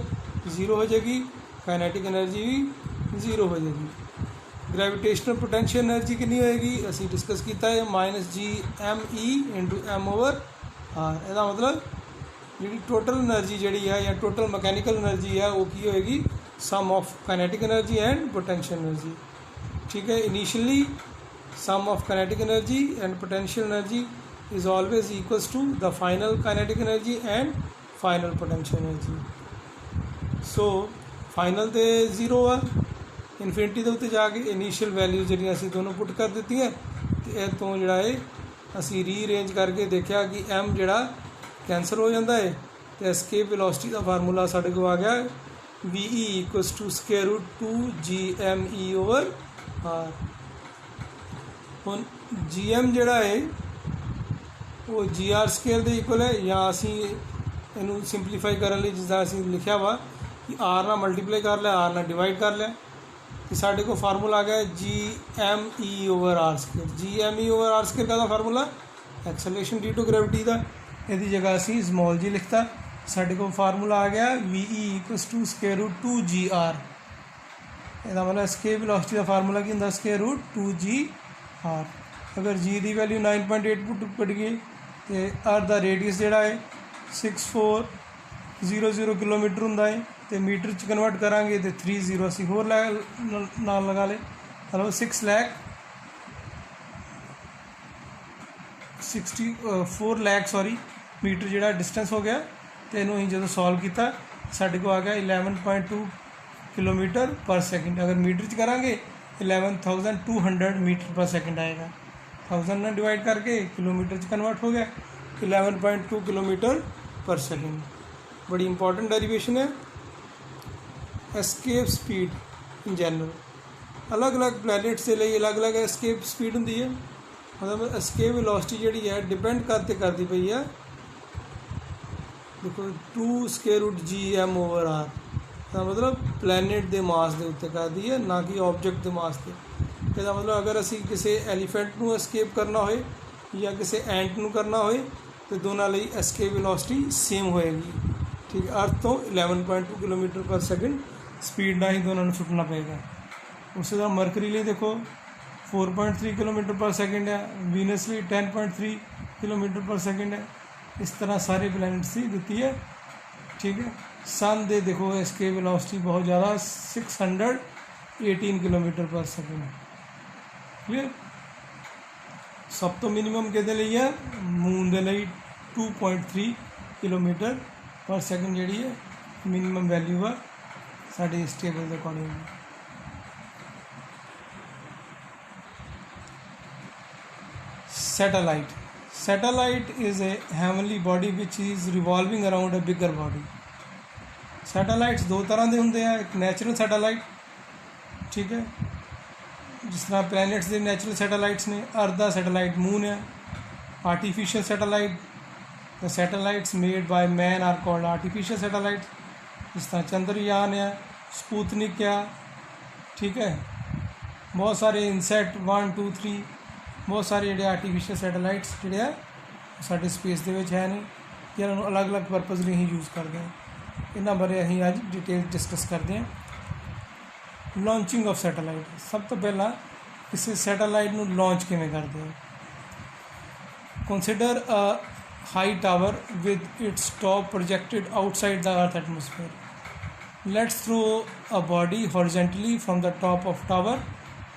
जीरो हो जाएगी, काइनेटिक एनर्जी भी जीरो हो जाएगी। ग्रैविटेशनल पोटेंशियल एनर्जी कितनी होएगी असी डिस्कस किया है -gme × m/r। इसका मतलब जी टोटल एनर्जी जी है या टोटल मकैनिकल एनर्जी है वो की होएगी sum of kinetic energy and potential energy. ठीक है, initially sum of kinetic energy and potential energy is always equals to the final kinetic energy and final potential energy। so final ते zero है, infinity के उत्ते जाके initial values जिहड़ियां असीं दोनों पुट कर दित्ती है तो इह तो जिहड़ा है असीं रीअरेंज करके देखा कि m जिहड़ा कैंसल हो जाता है तो एस्केप वेलोसिटी का फार्मूला साडे को आ गया VE equals to square root 2 GME over R। ਹੁਣ GM ਜਿਹੜਾ ਹੈ ਉਹ GR ਸਕੇਅਰ ਦੇ ਇਕੁਅਲ ਹੈ, ਜਾਂ ਅਸੀਂ ਇਹਨੂੰ ਸਿੰਪਲੀਫਾਈ ਕਰਨ ਲਈ ਜਿੱਦਾਂ ਅਸੀਂ ਲਿਖਿਆ ਵਾ ਕਿ R ਨਾਲ ਮਲਟੀਪਲਾਈ ਕਰ ਲਿਆ, R ਨਾਲ ਡਿਵਾਈਡ ਕਰ ਲਿਆ, ਤੇ ਸਾਡੇ ਕੋਲ ਫਾਰਮੂਲਾ ਆ ਗਿਆ GME over R square. GME over R square ਦਾ formula acceleration due to gravity ਦਾ, ਇਹਦੀ ਜਗ੍ਹਾ ਅਸੀਂ ਸਮਾਲ ਜੀ ਲਿਖਤਾ। ਸਾਡੇ ਕੋਲ ਫਾਰਮੂਲਾ ਆ ਗਿਆ VE equals to square root 2 GR। ਇਹਦਾ ਮਤਲਬ escape velocity ਦਾ ਫਾਰਮੂਲਾ ਕੀ ਹੁੰਦਾ, square root 2 GR। ਅਗਰ G ਦੀ ਵੈਲਿਊ 9.8 ਪੁੱਟ ਗਈ ਤੇ R ਦਾ ਰੇਡੀਅਸ ਜਿਹੜਾ ਹੈ 6400 ਕਿਲੋਮੀਟਰ ਹੁੰਦਾ ਹੈ, ਤੇ ਮੀਟਰ 'ਚ ਕਨਵਰਟ ਕਰਾਂਗੇ ਤੇ 30 ਅਸੀਂ ਹੋਰ ਨਾਲ ਲਗਾ ਲਏ, ਮਤਲਬ 4 ਲੱਖ ਮੀਟਰ ਜਿਹੜਾ ਡਿਸਟੈਂਸ ਹੋ ਗਿਆ। ਤੇ ਇਹਨੂੰ ਅਸੀਂ ਜਦੋਂ ਸੋਲਵ ਕੀਤਾ ਸਾਡੇ ਕੋਲ ਆ ਗਿਆ 11.2 ਕਿਲੋਮੀਟਰ ਪਰ ਸੈਕਿੰਡ। ਅਗਰ ਮੀਟਰ 'ਚ ਕਰਾਂਗੇ 11,200 ਮੀਟਰ ਪਰ ਸੈਕਿੰਡ ਆਏਗਾ। 1000 ਨਾਲ ਡਿਵਾਈਡ ਕਰਕੇ ਕਿਲੋਮੀਟਰ 'ਚ ਕਨਵਰਟ ਹੋ ਗਿਆ 11.2 ਕਿਲੋਮੀਟਰ ਪਰ ਸੈਕਿੰਡ। ਬੜੀ ਇੰਪੋਰਟੈਂਟ ਡੈਰੀਵੇਸ਼ਨ ਹੈ। ਐਸਕੇਪ ਸਪੀਡ ਇਨ ਜਨਰਲ ਅਲੱਗ-ਅਲੱਗ ਪਲੈਨਿਟਸ ਦੇ ਲਈ ਅਲੱਗ-ਅਲੱਗ ਐਸਕੇਪ ਸਪੀਡ ਹੁੰਦੀ ਹੈ। ਮਤਲਬ ਐਸਕੇਪ ਵੈਲੋਸਿਟੀ ਜਿਹੜੀ ਹੈ ਡਿਪੈਂਡ ਕਰਦੀ ਪਈ ਹੈ, ਦੇਖੋ 2 square root GM over R ਦਾ ਮਤਲਬ ਪਲੈਨਟ ਦੇ ਮਾਸ ਦੇ ਉੱਤੇ ਕਰਦੀ ਹੈ, ਨਾ ਕਿ ਆਬਜੈਕਟ ਦੇ ਮਾਸ 'ਤੇ। ਇਹਦਾ ਮਤਲਬ ਅਗਰ ਅਸੀਂ ਕਿਸੇ ਐਲੀਫੈਂਟ ਨੂੰ ਐਸਕੇਪ ਕਰਨਾ ਹੋਏ ਜਾਂ ਕਿਸੇ ਐਂਟ ਨੂੰ ਕਰਨਾ ਹੋਏ ਤੇ ਦੋਨਾਂ ਲਈ ਐਸਕੇਪ ਵੈਲੋਸਿਟੀ ਸੇਮ ਹੋਏਗੀ, ਠੀਕ ਹੈ। ਅਰਥ ਤੋਂ 11.2 ਕਿਲੋਮੀਟਰ ਪਰ ਸੈਕਿੰਡ ਸਪੀਡ ਨਾਲ ਹੀ ਦੋਨਾਂ ਨੂੰ ਸੁੱਟਣਾ ਪਏਗਾ। ਉਸੇ ਤਰ੍ਹਾਂ ਮਰਕਰੀ ਲਈ ਦੇਖੋ 4.3 ਕਿਲੋਮੀਟਰ ਪਰ ਸੈਕਿੰਡ ਹੈ, ਵੀਨਸ ਲਈ 10.3 ਕਿਲੋਮੀਟਰ ਪਰ ਸੈਕਿੰਡ ਹੈ। ਇਸ ਤਰ੍ਹਾਂ ਸਾਰੇ ਪਲੈਨਟਸ ਦੀ ਦਿੱਤੀ ਹੈ, ਠੀਕ ਹੈ। ਸਨ ਦੇ ਦੇਖੋ ਐਸਕੇਪ ਵੈਲੋਸਿਟੀ ਬਹੁਤ ਜ਼ਿਆਦਾ 618 ਕਿਲੋਮੀਟਰ ਪਰ ਸੈਕਿੰਡ ਹੈ, ਕਲੀਅਰ। ਸਭ ਤੋਂ ਮਿਨੀਮਮ ਕਿਹਦੇ ਲਈ ਹੈ, ਮੂਨ ਦੇ ਲਈ 2.3 ਕਿਲੋਮੀਟਰ ਪਰ ਸੈਕਿੰਡ ਜਿਹੜੀ ਹੈ ਮਿਨੀਮਮ ਵੈਲਿਊ ਆ ਸਾਡੇ ਇਸ ਟੇਬਲ ਦੇ according. Satellite is a heavenly body which is revolving around a bigger body। Satellites ਦੋ ਤਰ੍ਹਾਂ ਦੇ ਹੁੰਦੇ ਆ, ਇੱਕ ਨੈਚੁਰਲ ਸੈਟੇਲਾਈਟ, ਠੀਕ ਹੈ, ਜਿਸ ਤਰ੍ਹਾਂ ਪਲੈਨਟਸ ਦੇ ਨੈਚੁਰਲ ਸੈਟੇਲਾਈਟਸ ਨੇ। ਅਰਥ ਦਾ ਸੈਟੇਲਾਈਟ ਮੂਨ ਹੈ। Artificial satellite, the satellites made by man are called artificial satellites, ਜਿਸ ਤਰ੍ਹਾਂ ਚੰਦਰਯਾਨ ਆ, ਸਪੂਤਨਿਕ ਆ, ਠੀਕ ਹੈ। ਬਹੁਤ ਸਾਰੇ ਇਨਸੈਟ 1 2 3 ਬਹੁਤ ਸਾਰੇ ਜਿਹੜੇ ਆਰਟੀਫਿਸ਼ੀਅਲ ਸੈਟੇਲਾਈਟਸ ਜਿਹੜੇ ਆ ਸਾਡੇ ਸਪੇਸ ਦੇ ਵਿੱਚ ਹੈ ਨੇ, ਜਿਹਨਾਂ ਨੂੰ ਅਲੱਗ-ਅਲੱਗ ਪਰਪਸ ਲਈ ਅਸੀਂ ਯੂਜ਼ ਕਰਦੇ ਹਾਂ। ਇਹਨਾਂ ਬਾਰੇ ਅਸੀਂ ਅੱਜ ਡਿਟੇਲ ਡਿਸਕਸ ਕਰਦੇ ਹਾਂ। ਲਾਂਚਿੰਗ ਆਫ ਸੈਟੇਲਾਈਟ, ਸਭ ਤੋਂ ਪਹਿਲਾਂ ਕਿਸੇ ਸੈਟੇਲਾਈਟ ਨੂੰ ਲਾਂਚ ਕਿਵੇਂ ਕਰਦੇ ਹਾਂ। Consider a high tower with its top projected outside the earth atmosphere. Let's throw a body horizontally from the top of tower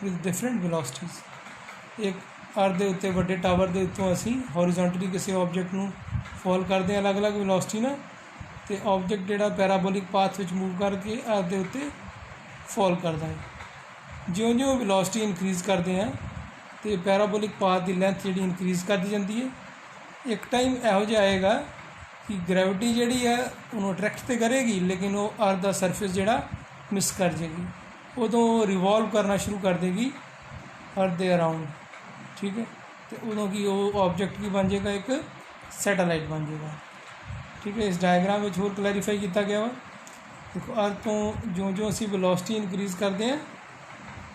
with different velocities। एक अर्थ ਦੇ ਉੱਤੇ ਵੱਡੇ ਟਾਵਰ ਦੇ ਉੱਤੋਂ ਅਸੀਂ ਹੌਰੀਜ਼ੌਂਟਲੀ ਕਿਸੇ ਆਬਜੈਕਟ ਨੂੰ ਫਾਲ ਕਰਦੇ ਹਾਂ ਅਲੱਗ-ਅਲੱਗ ਵੈਲੋਸਿਟੀ ਨਾਲ, ਤੇ ਆਬਜੈਕਟ ਜਿਹੜਾ ਪੈਰਾਬੋਲਿਕ ਪਾਥ ਵਿੱਚ ਮੂਵ ਕਰਕੇ ਅਰਥ ਦੇ ਉੱਤੇ ਫਾਲ ਕਰਦਾ ਹੈ। ਜਿਉਂ-ਜਿਉਂ ਵੈਲੋਸਿਟੀ ਇਨਕਰੀਜ਼ ਕਰਦੇ ਹਾਂ ਤੇ ਪੈਰਾਬੋਲਿਕ ਪਾਥ ਦੀ ਲੈਂਥ ਜਿਹੜੀ ਇਨਕਰੀਜ਼ ਕਰਦੀ ਜਾਂਦੀ ਹੈ। ਇੱਕ ਟਾਈਮ ਇਹੋ ਜਿਹਾ ਆਏਗਾ ਕਿ ਗ੍ਰੈਵਿਟੀ ਜਿਹੜੀ ਹੈ ਉਹਨੂੰ ਅਟਰੈਕਟ ਤੇ ਕਰੇਗੀ, ਲੇਕਿਨ ਉਹ ਅਰਥ ਦਾ ਸਰਫੇਸ ਜਿਹੜਾ ਮਿਸ ਕਰ ਜਾਏਗੀ। ਉਦੋਂ ਰਿਵੋਲਵ ਕਰਨਾ ਸ਼ੁਰੂ ਕਰ ਦੇਗੀ ਅਰਥ ਦੇ ਅਰਾਊਂਡ, ਠੀਕ ਹੈ। ਤੇ ਉਦੋਂ ਕੀ ਉਹ ਆਬਜੈਕਟ ਕੀ ਬਣ ਜਾਏਗਾ, ਇੱਕ ਸੈਟੇਲਾਈਟ ਬਣ ਜਾਏਗਾ, ਠੀਕ ਹੈ। ਇਸ ਡਾਇਗਰਾਮ ਵਿੱਚ ਹੋਰ ਕਲੈਰੀਫਾਈ ਕੀਤਾ ਗਿਆ ਵਾ। ਦੇਖੋ ਅਰਥ ਤੋਂ ਜਿਉਂ-ਜਿਉਂ ਅਸੀਂ ਵੈਲੋਸਿਟੀ ਇਨਕਰੀਜ਼ ਕਰਦੇ ਹਾਂ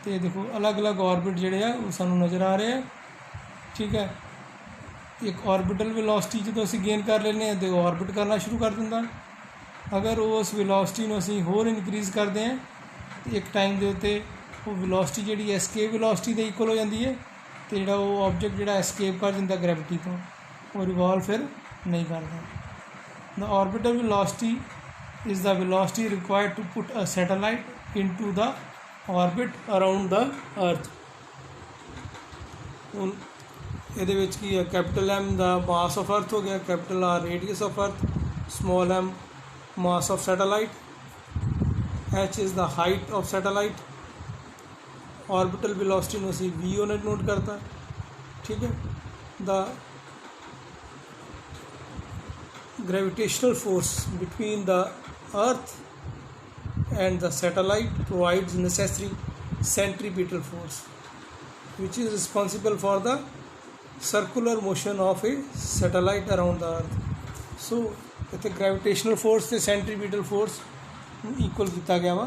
ਤੇ ਦੇਖੋ ਅਲੱਗ-ਅਲੱਗ ਆਰਬਿਟ ਜਿਹੜੇ ਆ ਉਹ ਸਾਨੂੰ ਨਜ਼ਰ ਆ ਰਹੇ ਆ, ਠੀਕ ਹੈ। ਇੱਕ ਆਰਬਿਟਲ ਵੈਲੋਸਿਟੀ ਜਦੋਂ ਅਸੀਂ ਗੇਨ ਕਰ ਲੈਂਦੇ ਹਾਂ ਤੇ ਉਹ ਆਰਬਿਟ ਕਰਨਾ ਸ਼ੁਰੂ ਕਰ ਦਿੰਦਾ। ਅਗਰ ਉਸ ਵੈਲੋਸਿਟੀ ਨੂੰ ਅਸੀਂ ਹੋਰ ਇਨਕਰੀਜ਼ ਕਰਦੇ ਹਾਂ ਤੇ ਇੱਕ ਟਾਈਮ ਦੇ ਉੱਤੇ ਉਹ ਵੈਲੋਸਿਟੀ ਜਿਹੜੀ ਐਸਕੇਪ ਵੈਲੋਸਿਟੀ ਦੇ ਇਕੁਅਲ ਹੋ ਜਾਂਦੀ ਹੈ, ਤੇ ਜਿਹੜਾ ਉਹ ਆਬਜੈਕਟ ਜਿਹੜਾ ਐਸਕੇਪ ਕਰ ਜਾਂਦਾ ਗ੍ਰੈਵਿਟੀ ਤੋਂ ਉਹ ਰਿਵੋਲਵ ਫਿਰ ਨਹੀਂ ਕਰਦਾ। The orbital velocity is the velocity required to put a satellite into the orbit around the earth. ਹੁਣ ਇਹਦੇ ਵਿੱਚ ਕੀ ਹੈ, capital M the mass of earth ਹੋ ਗਿਆ, capital R radius of earth, small m mass of satellite, h is the height of satellite. Orbital velocity ਨੂੰ ਅਸੀਂ v unit note ਕਰਤਾ, ਠੀਕ ਹੈ। ਦਾ gravitational force between the earth and the satellite provides necessary centripetal force which is responsible for the circular motion of a satellite around the earth. So ਇੱਥੇ gravitational force ਤੇ centripetal force equal ਕੀਤਾ ਗਿਆ ਵਾ।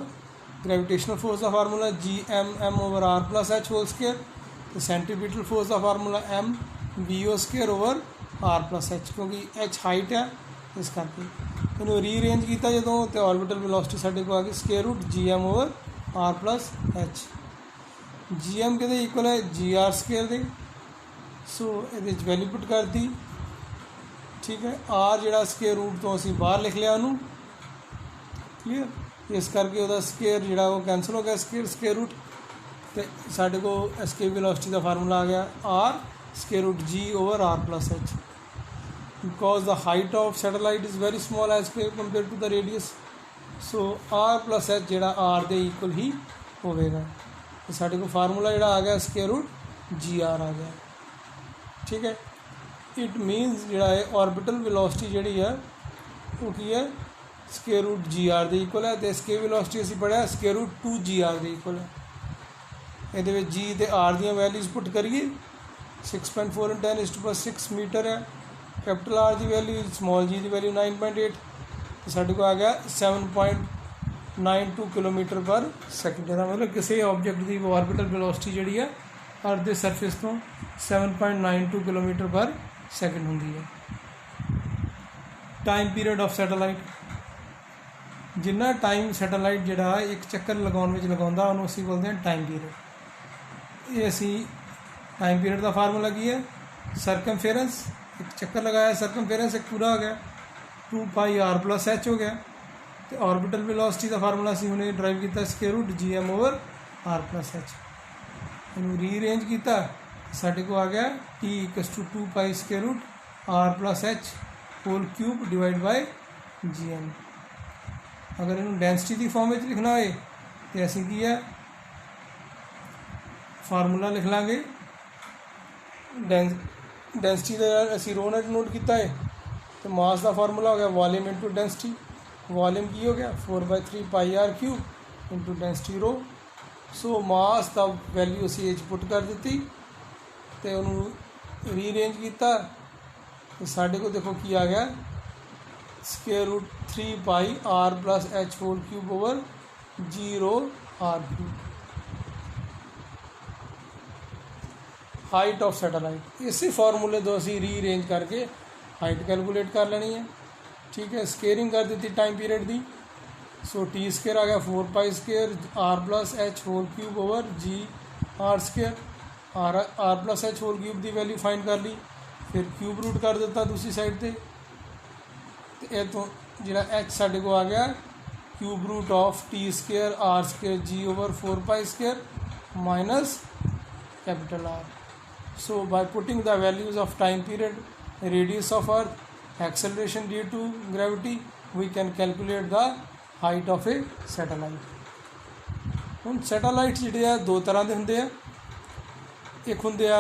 gravitational force ਦਾ formula Gm/r+h² ਤੇ centripetal force ਦਾ formula mv²/r+h, ਕਿਉਂਕਿ h height ਹੈ ਇਸ ਕਰਕੇ ਇਹਨੂੰ ਰੀਅਰੇਂਜ ਕੀਤਾ ਜਦੋਂ ਤੇ ਆਰਬਿਟਲ ਵੈਲੋਸਿਟੀ ਸਾਡੇ ਕੋਲ ਆ ਗਈ Gm/r+h। Gm ਕਿਹਦੇ ਇਕੁਅਲ ਹੈ gr² ਦੇ। ਸੋ ਇਹਦੇ ਵਿੱਚ ਵੈਲਿਊ ਪੁੱਟ ਕਰਤੀ, ਠੀਕ ਹੈ। r ਜਿਹੜਾ ਸਕੁਏਅਰ ਰੂਟ ਤੋਂ ਅਸੀਂ ਬਾਹਰ ਲਿਖ ਲਿਆ ਉਹਨੂੰ, ਕਲੀਅਰ। ਇਸ ਕਰਕੇ ਉਹਦਾ ਸਕੁਏਅਰ ਜਿਹੜਾ ਉਹ ਕੈਂਸਲ ਹੋ ਗਿਆ, ਸਕੁਏਅਰ ਰੂਟ, ਤੇ ਸਾਡੇ ਕੋਲ ਐਸਕੇਪ ਵੈਲੋਸਿਟੀ ਦਾ ਫਾਰਮੂਲਾ ਆ ਗਿਆ r√g/r+h। because the height of satellite is very small as compared to the radius, so r+h ਜਿਹੜਾ r ਦੇ ਇਕੁਅਲ ਹੀ ਹੋਵੇਗਾ। ਤੇ ਸਾਡੇ ਕੋਲ ਫਾਰਮੂਲਾ ਜਿਹੜਾ ਆ ਗਿਆ √gr ਆ ਗਿਆ, ਠੀਕ ਹੈ। ਇਟ ਮੀਨਸ ਜਿਹੜਾ ਹੈ ਆਰਬਿਟਲ ਵੈਲੋਸਿਟੀ ਜਿਹੜੀ ਹੈ ਉਹ ਕੀ ਹੈ √gr ਦੇ ਇਕੁਅਲ ਹੈ, ਅਤੇ ਐਸਕੇਪ ਵੈਲੋਸਿਟੀ ਅਸੀਂ ਪੜ੍ਹਿਆ √2gr ਦੇ ਇਕੁਅਲ ਹੈ। ਇਹਦੇ ਵਿੱਚ g ਅਤੇ r ਦੀਆਂ ਵੈਲਿਊਜ਼ ਪੁੱਟ ਕਰੀਏ 6.4 × 10⁻6 ਮੀਟਰ ਹੈ। कैपिटल R की वैल्यू, स्मॉल जी की वैल्यू 9.8, तो साढ़े को आ गया 7.92 किलोमीटर पर सैकेंड। मतलब किसी ऑब्जेक्ट की ऑर्बिटल वेलोसिटी जी है अर्थ के सरफेस तो 7.92 किलोमीटर पर सैकेंड होंगी है। Time period of satellite, Jinnah time satellite जोड़ा एक चक्कर लगाने में लगाता उन्होंने असीं बोलते हैं टाइम पीरियड। ये असी टाइम पीरियड का फार्मूला की है सरकमफेरेंस, एक चक्कर लगाया सरकमफेरेंस एक पूरा हो गया 2πr+h हो गया। तो ऑर्बिटल वेलोसिटी का फार्मूला असीं हुणे ड्राइव किया √Gm/r+h। इनू रीअरेंज किया साडे को आ गया t = 2π√r+h³ divide by Gm। अगर इनू डेंसिटी की फॉर्म में लिखना हो तो असीं की है फार्मूला लिख लाँगे डेंसिटी का असी रो नेट नोट किया है। तो मास का फार्मूला हो गया वॉल्यूम इंटू डेंसिटी, वॉल्यूम की हो गया 4/3πr³ इंटू डेंसिटी रो। सो मास का वैल्यू असी एच पुट कर दी, तो उन्होंने रीअरेंज किया तो साढ़े को देखो की आ गया √3πr+h³/g⁻r³। हाइट ऑफ सैटेलाइट इसी फार्मूले तो असी रीअरेंज करके हाइट कैलकुलेट कर लेनी है, ठीक है। स्केयरिंग कर दी टाइम पीरियड की, सो t² आ गया 4π²r+h³/g r+h³ की वैल्यू फाइंड कर ली, फिर क्यूब रूट कर दिता दूसरी साइड से, तो यह तो जो h साढ़े को आ गया √t² r²g/4π² minus capital R। So by putting the values of time period, radius of earth, acceleration due to gravity, we can calculate the height of a satellite। ਹੁਣ सैटेलाइट्स ਜਿਹੜੇ ਆ ਦੋ ਤਰ੍ਹਾਂ ਦੇ ਹੁੰਦੇ ਆ, ਇੱਕ ਹੁੰਦੇ ਆ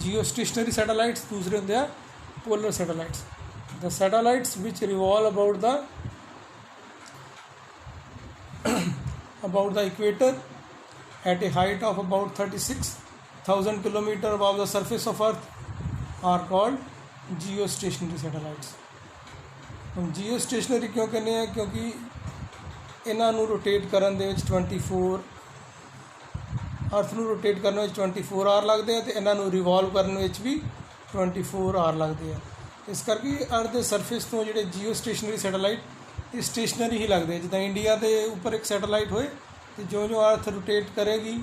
geostationary satellites, ਦੂਸਰੇ ਹੁੰਦੇ ਆ polar satellites। The satellites which revolve about the equator at a height of about 36,000 kilometre above the surface of earth are called geostationary satellites। हम geostationary क्यों कहने हैं, क्योंकि इन्हां नूं रोटेट करन दे विच 24 अर्थ नूं रोटेट करन विच 24 आवर लगदे हैं, तो इन्हां नूं रिवॉल्व करन विच भी 24 आवर लगदे हैं। इस करके अर्थ के सरफेस तो जिहड़े जियोस्टेशनरी सैटेलाइट ये स्टेशनरी ही लगते हैं। जिद्दां इंडिया के उपर एक सैटेलाइट होए तो जो अर्थ रोटेट करेगी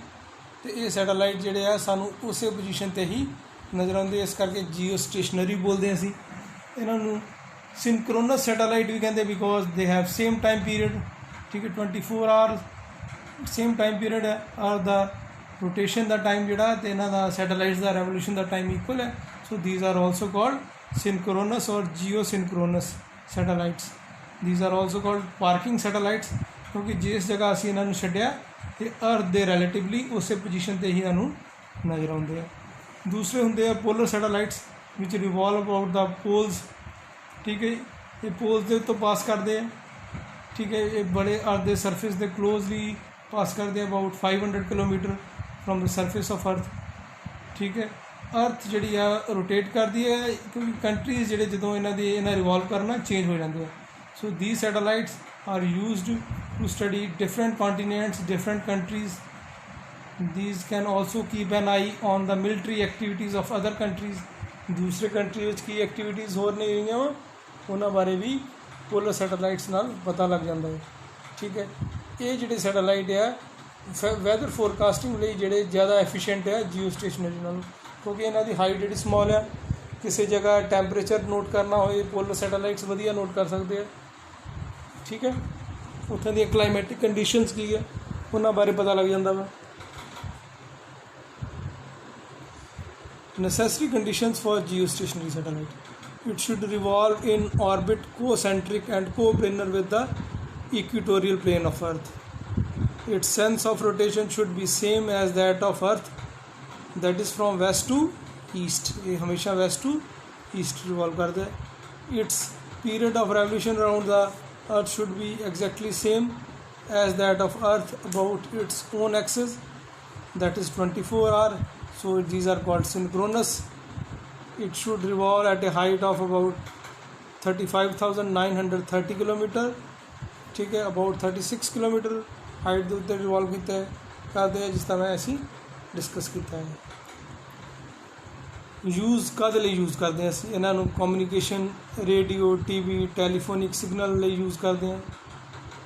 तो ये सैटेलाइट जोड़े आ सानू उस पोजीशन पर ही नज़र आते, इस करके जियो स्टेशनरी बोलते हैं। इन्हों सिंक्रोनस सैटेलाइट भी कहते because they have same time period, ठीक है 24 आवर सेम टाइम पीरियड है, और द रोटेशन का टाइम जोड़ा तो इन्हों का सैटेलाइट्स का रेवोल्यूशन का टाइम इक्वल है। So these are also called synchronous or geosynchronous satellites. These are also called parking satellites, क्योंकि जिस जगह असी इन्हों छड्डिया तो अर्थ के रिलेटिवली उस पोजीशन पर ही इन्हों नज़र आते हैं। दूसरे होंगे polar satellites which revolve about the poles, ठीक है। ये पोल्स के उत्तों पास करते हैं, ठीक है। ये बड़े अर्थ के सरफेस के क्लोजली पास करते हैं about 500 kilometre from the surface of earth. ठीक है। अर्थ जी रोटेट करती है क्योंकि कंट्रीज़ जोड़े जो इन्हें रिवॉल्व करना चेंज हो जाते हैं। So the satellites are used to study different continents, different countries. These can also keep an eye on the military activities of other countries। दूसरे कंट्री की एक्टिविटीज़ हो नहीं हुई वा उन्होंने बारे भी पोलर सैटेलाइट्स नाल पता लग जाता है। ठीक है। ये जोड़े सैटेलाइट है वैदर फोरकास्टिंग लिए जोड़े ज़्यादा एफिशिएंट है जियो स्टेशनरी नाल, क्योंकि इन्हों की हाइट जी स्मॉल है। किसी जगह टैंपरेचर नोट करना हो पोलर सैटेलाइट्स वधिया नोट कर सकते हैं। ठीक है। उत्थों दी क्लाइमेटिक कंडीशनस की है उन्होंने बारे पता लग जाता वा। Necessary conditions for geostationary satellite: it should revolve in orbit concentric and co-planar with the equatorial plane of Earth. Its sense of rotation should be same as that of Earth, that is from west to east। ये हमेशा west to east revolve करता है। Its period of revolution around the Earth should be exactly same as that of Earth about its own axis, that is 24 hour। So these are called synchronous। It should revolve at a height of about 35,930 kilometre. ठीक है। About 36 kilometre height के उत्ते revolve किया करते हैं, जिस तरह मैं ऐसी डिस्कस किया है। यूज़ कद लिए यूज़ करते हैं असी इन्हों communication, radio, TV, telephonic signal लिए यूज़ करते हैं।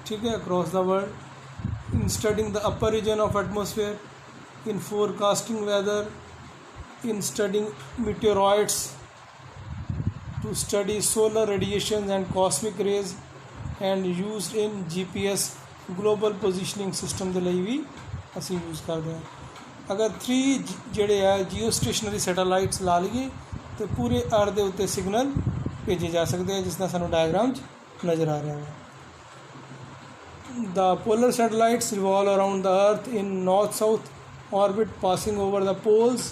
ठीक है। Across the world in studying the upper region of atmosphere, in forecasting weather, in studying meteoroids, to study solar radiations and cosmic rays, and used in GPS global positioning system के लिए भी असी use करते हैं। अगर 3 जोड़े है जियो stationery satellites ला लीए तो पूरे अर्थ के उत्ते सिग्नल भेजे जा सकते हैं, जिस तरह सानू डायग्राम नज़र आ रहा है। The polar satellites revolve around the earth in north-south orbit, passing over the poles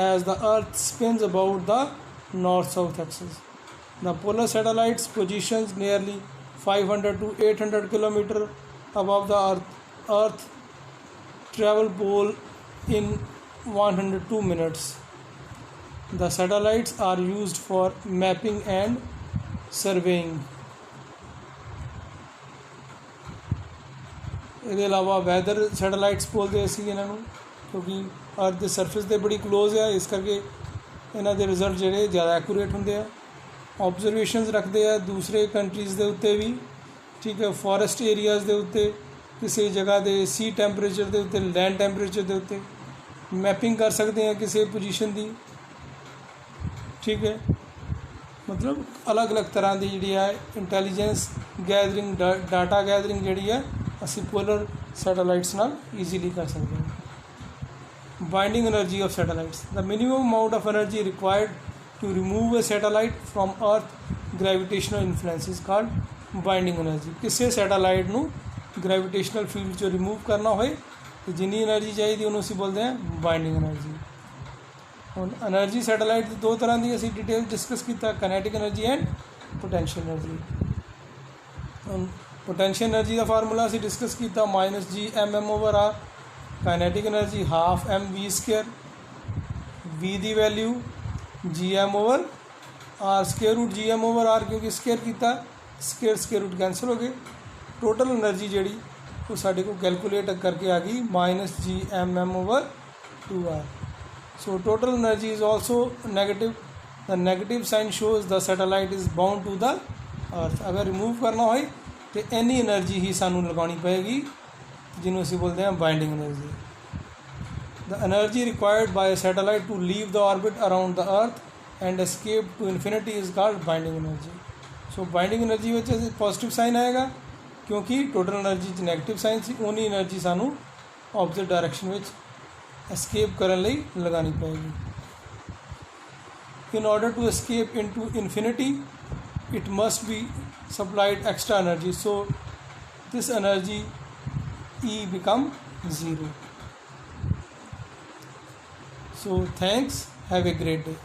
as the earth spins about the north-south axis। The polar satellites positions nearly 500 to 800 kilometer above the earth travel pole in 102 minutes। The satellites are used for mapping and surveying। इसके अलावा weather satellites बोलते असी इन्हों, क्योंकि अर्थ के surface के बड़ी close है, इस करके इन्हों के रिजल्ट जोड़े ज़्यादा एक्यूरेट होंगे हैं। ऑबजरवेशनस रखते हैं दूसरे कंट्रीज़ के उत्ते भी। ठीक है। फॉरेस्ट एरियाज़ के उत्ते, किसी जगह के सी टैंपरेचर के उत्ते, लैंड टैंपरेचर के उत्ते मैपिंग कर सकते हैं किसी पोजीशन की। ठीक है। मतलब अलग अलग तरह की जी है इंटैलीजेंस गैदरिंग, डाटा गैदरिंग जी है असी पोलर सैटेलाइट्स नाल ईजीली कर सकते हैं। Binding energy of satellites: the minimum amount of energy required to remove a satellite from earth gravitational influence is called binding energy. किसी सैटेलाइट नू ग्रेविटेशनल फील्ड चो रिमूव करना होए तो जिनी एनर्जी चाहिए उन्होंने असी बोलते हैं बाइंडिंग एनर्जी। हम एनर्जी सैटेलाइट की 2 तरह की असी डिटेल डिस्कस किया, kinetic energy and potential energy. Potential energy का फार्मूला असी डिस्कस किया -G/m/r। Kinetic energy ½mv²। v की value Gm/r, square root Gm/r, क्योंकि स्केयर किया स्केयर रूट कैंसल हो गए। टोटल एनर्जी जी वो साढ़े को कैलकुलेट करके आ गई -Gmm/2r। So total energy is also negative. The negative sign shows the satellite is bound to the earth. अगर रिमूव करना हो तो इन्नी एनर्जी ही सानू लगानी पएगी, जिन्होंने असी बोलते हैं binding energy. The energy required by satellite to leave the orbit around the earth and escape to infinity is called binding energy. So binding energy में पॉजिटिव साइन आएगा, क्योंकि टोटल एनर्जी नैगेटिव साइन सी, उन्नी energy सानू opposite direction में escape करने लई लगानी पएगी। In order to escape into infinity it must be supplied extra energy, so this energy E become 0. So thanks, have a great day.